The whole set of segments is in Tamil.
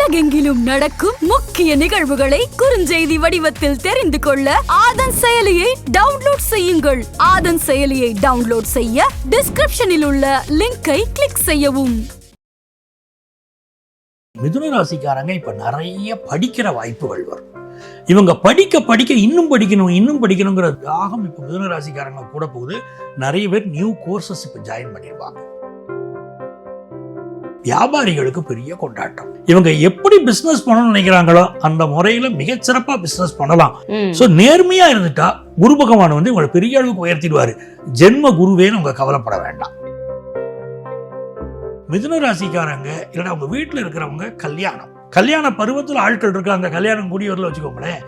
உலகெங்கிலும் நடக்கும் முக்கிய நிகழ்வுகளை குறுஞ்செய்தி வடிவத்தில் தெரிந்து கொள்ள ஆதன் செயலியை டவுன்லோட் செய்யுங்கள். ஆதன் செயலியை டவுன்லோட் செய்ய டிஸ்கிரிப்ஷனில் உள்ள லிங்கை கிளிக் செய்யவும். மிதுன ராசிக்காரங்க இப்ப நிறைய படிக்கிற வாய்ப்புகள் வரும். இவங்க படிக்க இன்னும் படிக்கணுங்கிற தாகம் இப்ப மிதுன ராசிக்காரங்க கூட போகுது. நிறைய பேர் நியூ கோர்சஸ் இப்ப ஜாயின் பண்ணிருவாங்க. வியாபாரிகளுக்கு பெரிய கொண்டாட்டம். இவங்க எப்படி பிசினஸ் பண்ணணும்னு நினைக்கிறாங்களோ அந்த முறையில மிகச்சிறப்பா பிசினஸ் பண்ணலாம். சோ நேர்மையா இருந்துட்டா குரு பகவான் வந்து உங்களை பெரிய அளவுக்கு உயர்த்திடுவாரு. ஜென்ம குருவேன்னு உங்க கவலைப்பட வேண்டாம். மிதுன ராசிக்காரங்க இல்லைன்னா உங்க வீட்டுல இருக்கிறவங்க கல்யாண பருவத்துல ஆட்கள் இருக்காங்க. கல்யாணம் கூடி வரல வச்சுக்கோங்களேன்.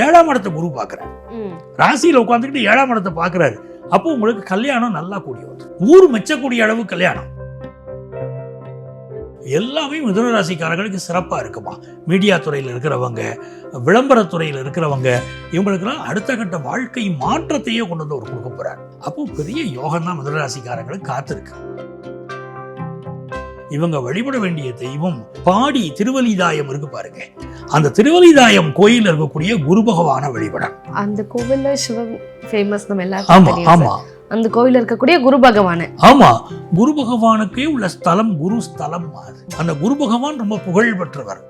7ஆம் இடத்தை குரு பாக்குறாரு. ராசியில உட்காந்துக்கிட்டு 7ஆம் இடத்தை பாக்குறாரு. அப்போ உங்களுக்கு கல்யாணம் நல்லா கூடி வருது. ஊர் மெச்சக்கூடிய அளவு கல்யாணம் எல்லாமே மிதுன ராசிக்காரர்களுக்கு சிறப்பா இருக்குமா. மீடியா துறையில் இருக்கிறவங்க, விளம்பரத்துறையில் இருக்கிறவங்க, இவங்களுக்கெல்லாம் அடுத்த கட்ட வாழ்க்கை மாற்றத்தையே கொண்டு வந்து அவர் கொடுக்க போறாரு. அப்போ பெரிய யோகம் தான் மிதுன ராசிக்காரர்களுக்கு காத்திருக்கு. இவங்க வழிபட வேண்டிய தெய்வம் பாடி திருவலிதாயம் இருக்கு பாருங்க. அந்த திருவலிதாயம் கோயில் இருக்கக்கூடிய குரு பகவான வழிபட. அந்த கோவில்ல சிவம் ஃபேமஸ் நம்ம எல்லாரும். ஆமா, அந்த கோயில இருக்கக்கூடிய குரு பகவான். ஆமா, குரு பகவானுக்கே உள்ள ஸ்தலம் குரு ஸ்தலம். அந்த குரு பகவான் ரொம்ப புகழ் பெற்றவர்.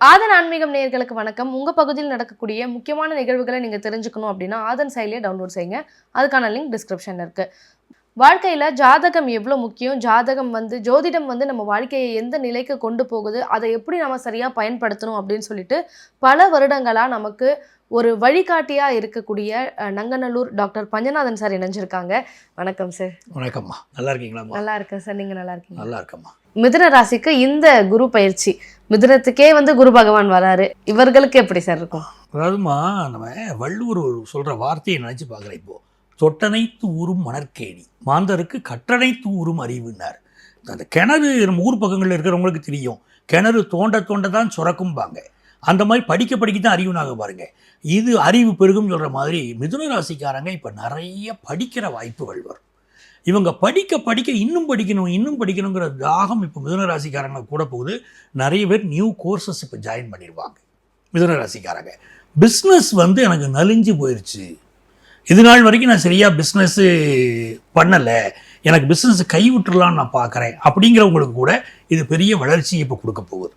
ஆதன் ஆன்மீகம் நேயர்களுக்கு வணக்கம். உங்க பகுதியில் நடக்கக்கூடிய முக்கியமான நிகழ்வுகளை நீங்க தெரிஞ்சுக்கணும் அப்படின்னா ஆதன் செயலியை டவுன்லோட் செய்யுங்க. அதுக்கான லிங்க் டிஸ்கிரிப்ஷன்ல இருக்கு. வாழ்க்கையில ஜாதகம் எவ்வளவு முக்கியம், ஜாதகம் ஜோதிடம் நம்ம வாழ்க்கையை எந்த நிலைக்கு கொண்டு போகுது, அதை எப்படி நம்ம சரியா பயன்படுத்தணும் அப்படின்னு சொல்லிட்டு பல வருடங்களா நமக்கு ஒரு வழிகாட்டியா இருக்கக்கூடிய நங்கநல்லூர் டாக்டர் பஞ்சநாதன் சார் இணைஞ்சிருக்காங்க. வணக்கம் சார். வணக்கம்மா, நல்லா இருக்கீங்களா? நல்லா இருக்கேன் சார், நீங்க நல்லா இருக்கீங்க? நல்லா இருக்கம்மா. மிதுன ராசிக்கு இந்த குரு பயிற்சி, மிதுனத்துக்கே குரு பகவான் வராரு, இவர்களுக்கு எப்படி சார் இருக்கும்? அதாவதுமா, நம்ம வள்ளுவர் சொல்ற வார்த்தையை நினைச்சு பாக்குறேன். இப்போ தொட்டனைத்து ஊரும் மணற்கேணி, மாந்தருக்கு கற்றனைத்து ஊரும் அறிவுன்னார். அந்த கிணறு நம்ம ஊர் பக்கங்களில் இருக்கிறவங்களுக்கு தெரியும். கிணறு தோண்ட தான் சுரக்கும்பாங்க. அந்த மாதிரி படிக்க தான் அறிவுனாக பாருங்க. இது அறிவு பெருகும் சொல்ற மாதிரி மிதுன ராசிக்காரங்க இப்ப நிறைய படிக்கிற வாய்ப்புகள் வரும். இவங்க படிக்க இன்னும் படிக்கணுங்கிற தாகம் இப்ப மிதுன ராசிக்காரங்க கூட போகுது. நிறைய பேர் நியூ கோர்சஸ் இப்ப ஜாயின் பண்ணிடுவாங்க. மிதுன ராசிக்காரங்க பிஸ்னஸ் எனக்கு நலிஞ்சு போயிடுச்சு, இது நாள் வரைக்கும் நான் சரியா பிஸ்னஸ் பண்ணலை, எனக்கு பிஸ்னஸ் கைவிட்டுலான்னு நான் பார்க்குறேன் அப்படிங்கிறவங்களுக்கு கூட இது பெரிய வளர்ச்சியை இப்போ கொடுக்க போகுது.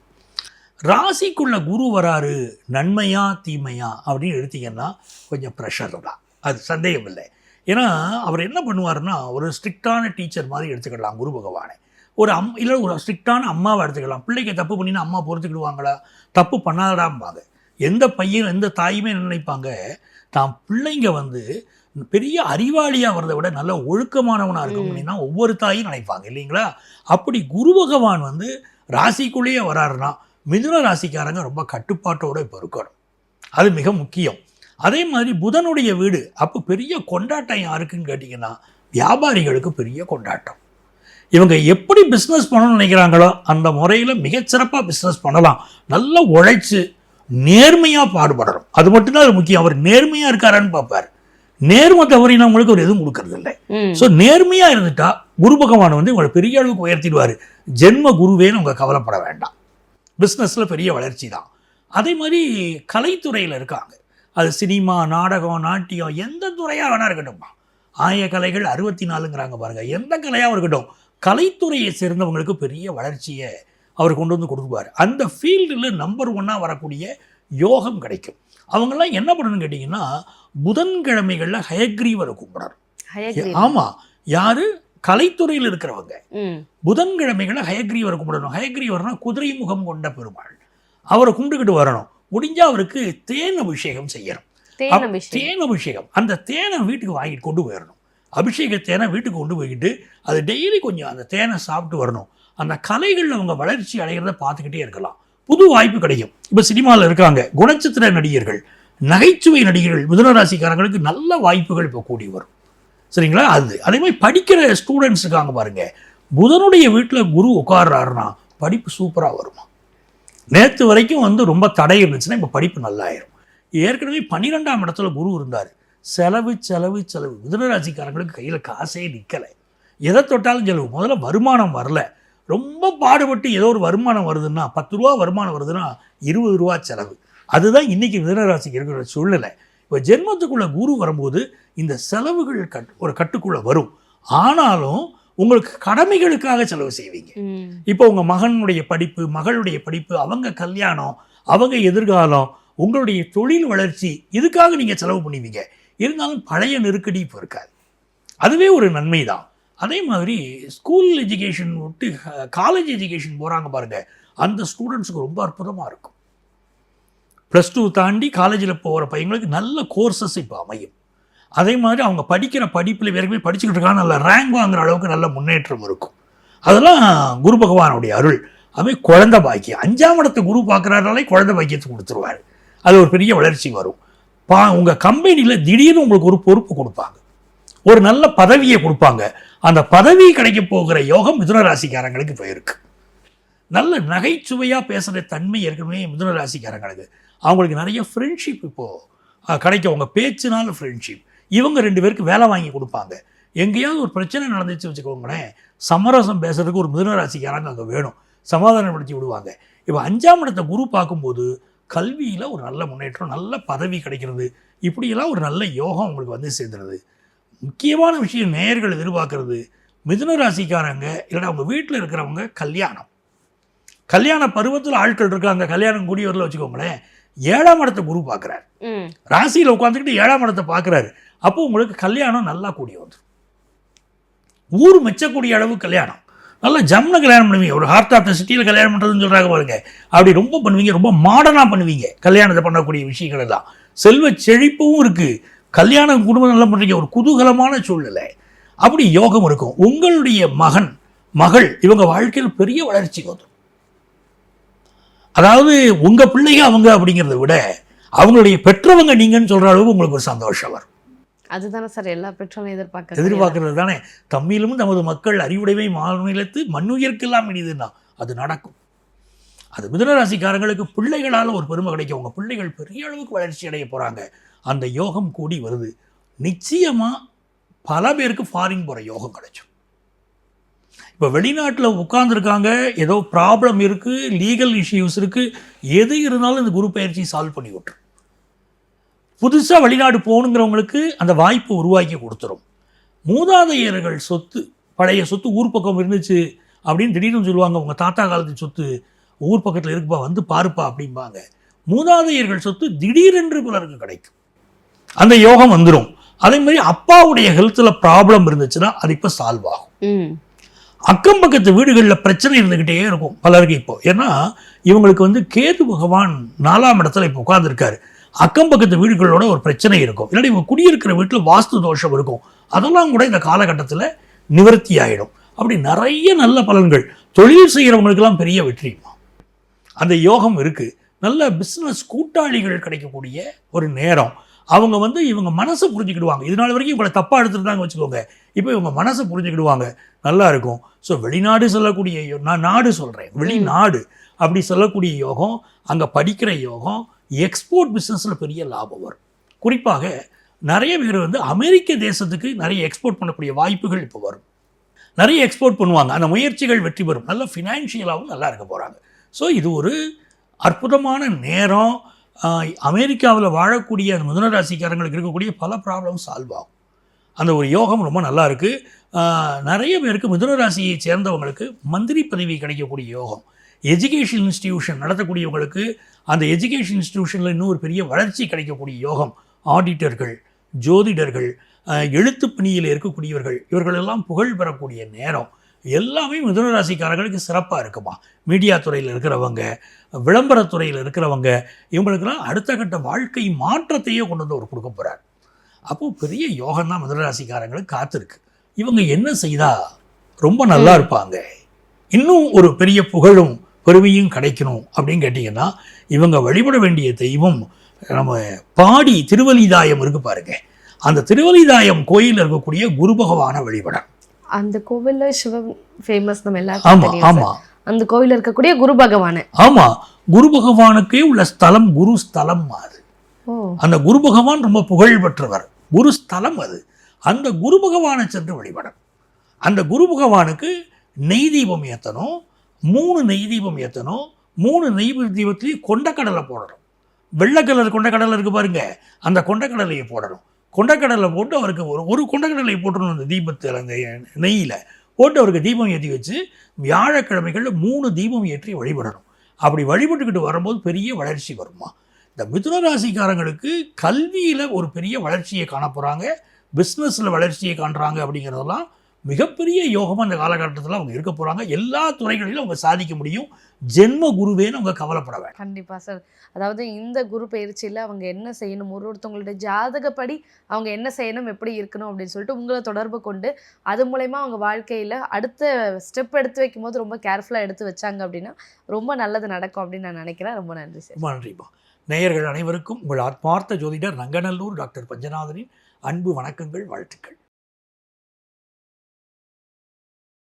ராசிக்குள்ள குரு வராரு, நன்மையா தீமையா அப்படின்னு எடுத்தீங்கன்னா கொஞ்சம் ப்ரெஷர் தான், அது சந்தேகம் இல்லை. ஏன்னா அவர் என்ன பண்ணுவாருன்னா, ஒரு ஸ்ட்ரிக்டான டீச்சர் மாதிரி எடுத்துக்கலாம் குரு பகவானை. இல்லை ஒரு ஸ்ட்ரிக்டான அம்மாவை எடுத்துக்கலாம். பிள்ளைக்கு தப்பு பண்ணினா அம்மா பொறுத்துக்கிடுவாங்களா? தப்பு பண்ணாதாம்பாங்க. எந்த பையன் எந்த தாயுமே நினைப்பாங்க, தான் பிள்ளைங்க பெரிய அறிவாளியாக வரதை விட நல்ல ஒழுக்கமானவனாக இருக்கும் அப்படின்னா ஒவ்வொரு தாயும் நினைப்பாங்க இல்லைங்களா? அப்படி குரு பகவான் ராசிக்குள்ளேயே வராருன்னா மிதுன ராசிக்காரங்க ரொம்ப கட்டுப்பாட்டோடு இப்போ இருக்கணும். அது மிக முக்கியம். அதே மாதிரி புதனுடைய வீடு, அப்போ பெரிய கொண்டாட்டம் யாருக்குன்னு கேட்டிங்கன்னா வியாபாரிகளுக்கு பெரிய கொண்டாட்டம். இவங்க எப்படி பிஸ்னஸ் பண்ணணும்னு நினைக்கிறாங்களோ அந்த முறையில் மிகச்சிறப்பாக பிஸ்னஸ் பண்ணலாம். நல்லா உழைச்சி நேர்மையாக பாடுபடணும். அது மட்டும்தான் அது முக்கியம். அவர் நேர்மையாக இருக்காரான்னு பார்ப்பார். நேர்மை தவறினவங்களுக்கு அவர் எதுவும் கொடுக்கறது இல்லை. ஸோ நேர்மையாக இருந்துட்டா குரு பகவான் உங்களை பெரிய அளவுக்கு உயர்த்திடுவார். ஜென்ம குருவேன்னு உங்க கவலைப்பட வேண்டாம். பிஸ்னஸில் பெரிய வளர்ச்சி தான். அதே மாதிரி கலைத்துறையில் இருக்காங்க. அது சினிமா, நாடகம், நாட்டியம், எந்த துறையாக வேணா இருக்கட்டும். ஆய கலைகள் 64ங்கிறாங்க பாருங்க. எந்த கலையாக இருக்கட்டும், கலைத்துறையை சேர்ந்தவங்களுக்கு பெரிய வளர்ச்சியை அவர் கொண்டு வந்து கொடுக்குவார். அந்த ஃபீல்டில் நம்பர் 1 வரக்கூடிய யோகம் கிடைக்கும். அவங்கெல்லாம் என்ன பண்ணணும்னு கேட்டிங்கன்னா, புதன்கிழமைகளில் ஹயக்ரீவரை கும்பிடணும். ஆமாம், யாரு? கலைத்துறையில் இருக்கிறவங்க புதன்கிழமைகளை ஹயக்ரீவரை கும்பிடணும். ஹயக்ரீவர்னா குதிரை முகம் கொண்ட பெருமாள். அவரை கும்பிட்டுக்கிட்டு வரணும். முடிஞ்சா அவருக்கு தேன் அபிஷேகம் செய்யணும். தேன் அபிஷேகம், அந்த தேனை வீட்டுக்கு வாங்கிட்டு கொண்டு போயிடணும். அபிஷேக தேனை வீட்டுக்கு கொண்டு போய்கிட்டு அது டெய்லி கொஞ்சம் அந்த தேனை சாப்பிட்டு வரணும். அந்த கலைகளில் அவங்க வளர்ச்சி அடைகிறத பார்த்துக்கிட்டே இருக்கலாம். புது வாய்ப்பு கிடைக்கும். இப்போ சினிமாவில் இருக்காங்க குணச்சித்திர நடிகர்கள், நகைச்சுவை நடிகர்கள், மிதுன ராசிக்காரங்களுக்கு நல்ல வாய்ப்புகள் இப்போ கூடி வரும். சரிங்களா? அதே மாதிரி படிக்கிற ஸ்டூடெண்ட்ஸ் இருக்காங்க பாருங்க. புதனுடைய வீட்டில் குரு உட்கார்றாருன்னா படிப்பு சூப்பராக வருமா. நேற்று வரைக்கும் ரொம்ப தடை இருந்துச்சுன்னா இப்போ படிப்பு நல்லாயிரும். ஏற்கனவே 12ஆம் இடத்துல குரு இருந்தார். செலவு செலவு செலவு. மிதுன ராசிக்காரங்களுக்கு கையில் காசே நிற்கலை. எதை தொட்டாலும் செலவு. முதல்ல வருமானம் வரல, ரொம்ப பாடுபட்டு ஏதோ ஒரு வருமானம் வருதுன்னா 10 ரூபா வருமானம் வருதுன்னா 20 ரூபா செலவு. அதுதான் இன்றைக்கி மிதுனராசிக்கு இருக்கிற சூழ்நிலை. இப்போ ஜென்மத்துக்குள்ளே குரு வரும்போது இந்த செலவுகள் ஒரு கட்டுக்குள்ளே வரும். ஆனாலும் உங்களுக்கு கடமைகளுக்காக செலவு செய்வீங்க. இப்போ உங்கள் மகனுடைய படிப்பு, மகளுடைய படிப்பு, அவங்க கல்யாணம், அவங்க எதிர்காலம், உங்களுடைய தொழில் வளர்ச்சி, இதுக்காக நீங்கள் செலவு பண்ணுவீங்க. இருந்தாலும் பழைய நெருக்கடி இப்போ இருக்காது. அதுவே ஒரு நன்மை தான். அதே மாதிரி ஸ்கூல் எஜுகேஷன் விட்டு காலேஜ் எஜுகேஷன் போகிறாங்க பாருங்கள், அந்த ஸ்டூடெண்ட்ஸுக்கு ரொம்ப அற்புதமாக இருக்கும். +2 தாண்டி காலேஜில் போகிற பையங்களுக்கு நல்ல கோர்சஸ் இப்போ அமையும். அதே மாதிரி அவங்க படிக்கிற படிப்பில் ஏற்கனவே படிச்சுக்கிட்டு இருக்காங்க, நல்ல ரேங்க் வாங்குகிற அளவுக்கு நல்ல முன்னேற்றம் இருக்கும். அதெல்லாம் குரு பகவானுடைய அருள். அதுமாதிரி குழந்தை பாக்கியம், 5ஆம் இடத்தை குரு பார்க்குறாருனாலே குழந்தை பாக்கியத்தை கொடுத்துருவார். அது ஒரு பெரிய வளர்ச்சி வரும். உங்கள் கம்பெனியில் திடீர்னு உங்களுக்கு ஒரு பொறுப்பு கொடுப்பாங்க, ஒரு நல்ல பதவியை கொடுப்பாங்க. அந்த பதவி கிடைக்க போகிற யோகம் மிதுன ராசிக்காரங்களுக்கு போயிருக்கு. நல்ல நகைச்சுவையாக பேசுகிற தன்மை ஏற்கனவே மிதுன ராசிக்காரங்களுக்கு. அவங்களுக்கு நிறைய ஃப்ரெண்ட்ஷிப் இப்போது கிடைக்கும். அவங்க பேச்சுனால ஃப்ரெண்ட்ஷிப். இவங்க 2 பேருக்கு வேலை வாங்கி கொடுப்பாங்க. எங்கேயாவது ஒரு பிரச்சனை நடந்துச்சு வச்சுக்கோங்களேன், சமரசம் பேசுறதுக்கு ஒரு மிதுன ராசிக்காரங்க அங்கே வேணும், சமாதானப்படுத்தி விடுவாங்க. இப்போ 5ஆம் இடத்தை குரு பார்க்கும்போது கல்வியில் ஒரு நல்ல முன்னேற்றம், நல்ல பதவி கிடைக்கிறது, இப்படியெல்லாம் ஒரு நல்ல யோகம் உங்களுக்கு வந்து சேர்ந்துருது. முக்கியமான விஷயம் நேயர்கள் எதிர்பார்க்கறது, மிதுன ராசிக்காரங்க இல்லைன்னா அவங்க வீட்டில் இருக்கிறவங்க கல்யாண பருவத்தில் ஆட்கள் இருக்காங்க, கல்யாணம் கூடிய வரல வச்சுக்கோங்களேன், 7ஆம் இடத்தை குரு பார்க்குறாரு, ராசியில் உட்காந்துக்கிட்டு 7ஆம் இடத்தை பார்க்குறாரு. அப்போ உங்களுக்கு கல்யாணம் நல்லா கூடி வந்துடும். ஊர் மெச்சக்கூடிய அளவு கல்யாணம், நல்லா ஜம்ன கல்யாணம் பண்ணுவீங்க. ஒரு ஹார்ட் ஆஃப் த சிட்டியில் கல்யாணம் பண்ணுறதுன்னு சொல்கிறாங்க பாருங்க, அப்படி ரொம்ப பண்ணுவீங்க, ரொம்ப மாடர்னாக பண்ணுவீங்க. கல்யாணத்தை பண்ணக்கூடிய விஷயங்கள் எல்லாம் செல்வ செழிப்பும் இருக்குது, கல்யாணம் குடும்பம் நல்லா பண்ணுறீங்க, ஒரு குதூகலமான சூழ்நிலை, அப்படி யோகம் இருக்கும். உங்களுடைய மகள் இவங்க வாழ்க்கையில் பெரிய வளர்ச்சி வந்துடும். அதாவது உங்கள் பிள்ளைங்க அவங்க அப்படிங்கிறத விட அவங்களுடைய பெற்றவங்க நீங்கன்னு சொல்கிற அளவுக்கு உங்களுக்கு ஒரு சந்தோஷம் வரும். அதுதானே சார் எல்லா பெற்றோரும் எதிர்பார்க்கறது தானே. தம்மிலும் தமது மக்கள் அறிவுடைமை மாநிலத்து மண்ணுயிர்க்கெல்லாம் இனிதுன்னா அது நடக்கும். அது மிதுனராசிக்காரங்களுக்கு பிள்ளைகளால் ஒரு பெருமை கிடைக்கும். உங்கள் பிள்ளைகள் பெரிய அளவுக்கு வளர்ச்சி அடைய போகிறாங்க. அந்த யோகம் கூடி வருது. நிச்சயமாக பல பேருக்கு ஃபாரின் போகிற யோகம் கிடைக்கும். இப்போ வெளிநாட்டில் உட்கார்ந்துருக்காங்க, ஏதோ ப்ராப்ளம் இருக்குது, லீகல் இஷ்யூஸ் இருக்குது, எது இருந்தாலும் இந்த குரு பயிற்சி சால்வ் பண்ணி விட்டுரும். புதுசாக வெளிநாடு போகணுங்கிறவங்களுக்கு அந்த வாய்ப்பு உருவாக்கி கொடுத்துரும். மூதாதையர்கள் சொத்து, பழைய சொத்து ஊர் பக்கம் இருந்துச்சு அப்படின்னு திடீர்னு சொல்லுவாங்க, உங்கள் தாத்தா காலத்து சொத்து ஊர் பக்கத்தில் இருக்குப்பா, வந்து பாருப்பா அப்படிம்பாங்க. மூதாதையர்கள் சொத்து திடீரென்று பலருக்கு கிடைக்கும், அந்த யோகம் வந்துடும். அதே மாதிரி அப்பாவுடைய ஹெல்த்தில் ப்ராப்ளம் இருந்துச்சுன்னா அது இப்போ சால்வ் ஆகும். அக்கம் பக்கத்து வீடுகளில் பிரச்சனை இருந்துக்கிட்டே இருக்கும் பலருக்கு இப்போ. ஏன்னா இவங்களுக்கு வந்து கேது பகவான் 4ஆம் இடத்துல இப்போ உட்கார்ந்துருக்காரு. அக்கம் பக்கத்து வீடுகளோட ஒரு பிரச்சனை இருக்கும், இல்லாட்டி இவங்க குடியிருக்கிற வீட்டில் வாஸ்து தோஷம் இருக்கும், அதெல்லாம் கூட இந்த காலகட்டத்தில் நிவர்த்தி ஆகிடும். அப்படி நிறைய நல்ல பலன்கள். தொழில் செய்கிறவங்களுக்கெல்லாம் பெரிய வெற்றி அந்த யோகம் இருக்குது. நல்ல பிஸ்னஸ் கூட்டாளிகள் கிடைக்கக்கூடிய ஒரு நேரம். அவங்க வந்து இவங்க மனசை புரிஞ்சுக்கிடுவாங்க. இதனால் வரைக்கும் இவங்களை தப்பாக எடுத்துருந்தாங்க வச்சுக்கோங்க, இப்போ இவங்க மனசை புரிஞ்சுக்கிடுவாங்க, நல்லா இருக்கும். ஸோ வெளிநாடு சொல்லக்கூடிய, நான் நாடு சொல்கிறேன், வெளிநாடு அப்படி சொல்லக்கூடிய யோகம், அங்கே படிக்கிற யோகம், எக்ஸ்போர்ட் பிஸ்னஸில் பெரிய லாபம் வரும். குறிப்பாக நிறைய பேர் வந்து அமெரிக்க தேசத்துக்கு நிறைய எக்ஸ்போர்ட் பண்ணக்கூடிய வாய்ப்புகள் இப்போ வரும். நிறைய எக்ஸ்போர்ட் பண்ணுவாங்க, அந்த முயற்சிகள் வெற்றி பெறும், நல்ல ஃபினான்ஷியலாகவும் நல்லா இருக்க போகிறாங்க. ஸோ இது ஒரு அற்புதமான நேரம். அமெரிக்காவில் வாழக்கூடிய அந்த மிதுன ராசிக்காரங்களுக்கு இருக்கக்கூடிய பல ப்ராப்ளம் சால்வ் ஆகும். அந்த ஒரு யோகம் ரொம்ப நல்லா இருக்குது. நிறைய பேருக்கு மிதுன ராசியை சேர்ந்தவங்களுக்கு மந்திரி பதவி கிடைக்கக்கூடிய யோகம். எஜுகேஷன் இன்ஸ்டிடியூஷன் நடத்தக்கூடியவங்களுக்கு அந்த எஜுகேஷன் இன்ஸ்டிடியூஷனில் இன்னும் ஒரு பெரிய வளர்ச்சி கிடைக்கக்கூடிய யோகம். ஆடிட்டர்கள், ஜோதிடர்கள், எழுத்து பணியில் இருக்கக்கூடியவர்கள், இவர்களெல்லாம் புகழ் பெறக்கூடிய நேரம். எல்லாமே மிதுன ராசிக்காரர்களுக்கு சிறப்பாக இருக்குமா. மீடியா துறையில் இருக்கிறவங்க, விளம்பரத்துறையில் இருக்கிறவங்க, இவங்களுக்கெல்லாம் அடுத்த கட்ட வாழ்க்கை மாற்றத்தையே கொண்டு வந்து அவர் கொடுக்க போகிறார். அப்போது பெரிய யோகம் தான் மிதுன ராசிக்காரங்களுக்கு காத்திருக்கு. இவங்க என்ன செய்தால் ரொம்ப நல்லா இருப்பாங்க, இன்னும் ஒரு பெரிய புகழும் பெருமையும் கிடைக்கணும் அப்படின்னு கேட்டிங்கன்னா, இவங்க வழிபட வேண்டிய தெய்வம் நம்ம பாடி திருவலிதாயம் இருக்கு பாருங்க, அந்த திருவலிதாயம் கோயிலில் இருக்கக்கூடிய குரு பகவானை வழிபட. அந்த கோவிலில் சிவம் ஃபேமஸ், நம்ம எல்லாருக்கும் தெரியும். ஆமாம், அந்த கோவிலில் இருக்கக்கூடிய குரு பகவானை. ஆமாம், குரு பகவானுக்கே உள்ள ஸ்தலம் குரு ஸ்தலம். அது அந்த குரு பகவான் ரொம்ப புகழ் பெற்றவர், குரு ஸ்தலம் அது. அந்த குரு பகவானை சென்று வழிபட. அந்த குரு பகவானுக்கு நெய் தீபம் ஏற்றணும், 3 நெய் தீபம் ஏற்றணும், 3 நெய் தீபத்துலேயும் கொண்டக்கடலை போடணும். வெள்ளை கலர் கொண்டக்கடலை இருக்குது பாருங்க, அந்த கொண்டக்கடலையை போடணும். கொண்டக்கடலை போட்டு அவருக்கு ஒரு கொண்டக்கடலையை போட்டுடணும் அந்த தீபத்தில், அந்த நெய்யில் போட்டு அவருக்கு தீபம் ஏற்றி வச்சு வியாழக்கிழமைகளில் 3 தீபம் ஏற்றி வழிபடணும். அப்படி வழிபட்டுக்கிட்டு வரும்போது பெரிய வளர்ச்சி வருமா. இந்த மிதுன ராசிக்காரங்களுக்கு கல்வியில் ஒரு பெரிய வளர்ச்சியை காண போகிறாங்க, பிஸ்னஸில் வளர்ச்சியை காண்றாங்க. அப்படிங்கிறதெல்லாம் மிகப்பெரிய யோகமாக இந்த காலகட்டத்தில் அவங்க இருக்க போகிறாங்க. எல்லா துறைகளிலும் அவங்க சாதிக்க முடியும். ஜென்ம குருவேன்னு அவங்க கவலைப்பட வேண்டாம். கண்டிப்பாக சார். அதாவது இந்த குரு பயிற்சியில் அவங்க என்ன செய்யணும், ஒருத்தவங்களுடைய ஜாதகப்படி அவங்க என்ன செய்யணும், எப்படி இருக்கணும் அப்படின்னு சொல்லிட்டு உங்களை தொடர்பு கொண்டு அது மூலயமா அவங்க வாழ்க்கையில் அடுத்த ஸ்டெப் எடுத்து வைக்கும்போது ரொம்ப கேர்ஃபுல்லாக எடுத்து வச்சாங்க அப்படின்னா ரொம்ப நல்லது நடக்கும் அப்படின்னு நான் நினைக்கிறேன். ரொம்ப நன்றி சார். ரொம்ப நன்றிப்பா. நேயர்கள் அனைவருக்கும் உங்கள் ஆத்மார்த்த ஜோதிடர் நங்கநல்லூர் டாக்டர் பஞ்சநாதனின் அன்பு வணக்கங்கள், வாழ்த்துக்கள்.